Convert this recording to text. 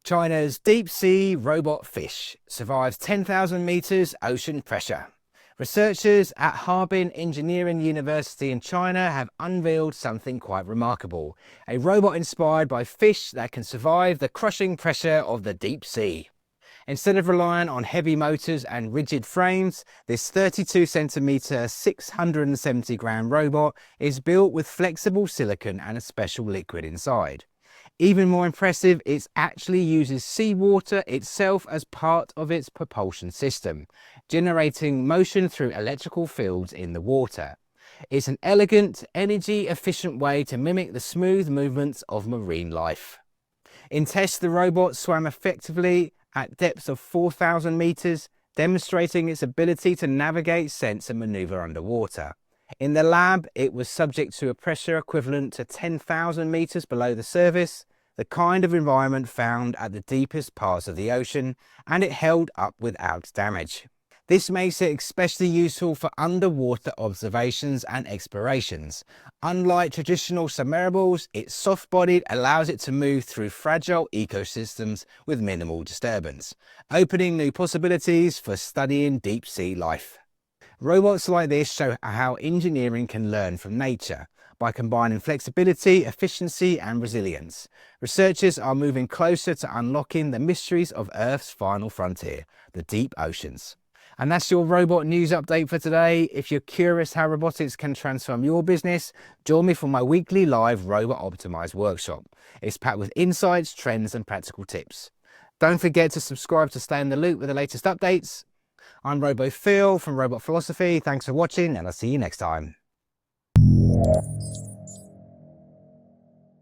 China's deep-sea robot fish survives 10,000 meters ocean pressure. Researchers at Harbin Engineering University in China have unveiled something quite remarkable, a robot inspired by fish that can survive the crushing pressure of the deep sea. Instead of relying on heavy motors and rigid frames, this 32 centimeter, 670 gram robot is built with flexible silicone and a special liquid inside. Even more impressive, it actually uses seawater itself as part of its propulsion system, generating motion through electrical fields in the water. It's an elegant, energy-efficient way to mimic the smooth movements of marine life. In tests, the robot swam effectively at depths of 4,000 meters, demonstrating its ability to navigate, sense and maneuver underwater. In the lab, it was subject to a pressure equivalent to 10,000 meters below the surface, the kind of environment found at the deepest parts of the ocean, and it held up without damage. This makes it especially useful for underwater observations and explorations. Unlike traditional submersibles, its soft-bodied allows it to move through fragile ecosystems with minimal disturbance, opening new possibilities for studying deep-sea life. Robots like this show how engineering can learn from nature. By combining flexibility, efficiency and resilience, researchers are moving closer to unlocking the mysteries of Earth's final frontier, the deep oceans. And that's your robot news update for today. If you're curious how robotics can transform your business, join me for my weekly live Robot Optimized workshop. It's packed with insights, trends and practical tips. Don't forget to subscribe to stay in the loop with the latest updates. I'm RoboPhil from Robot Philosophy. Thanks for watching and I'll see you next time.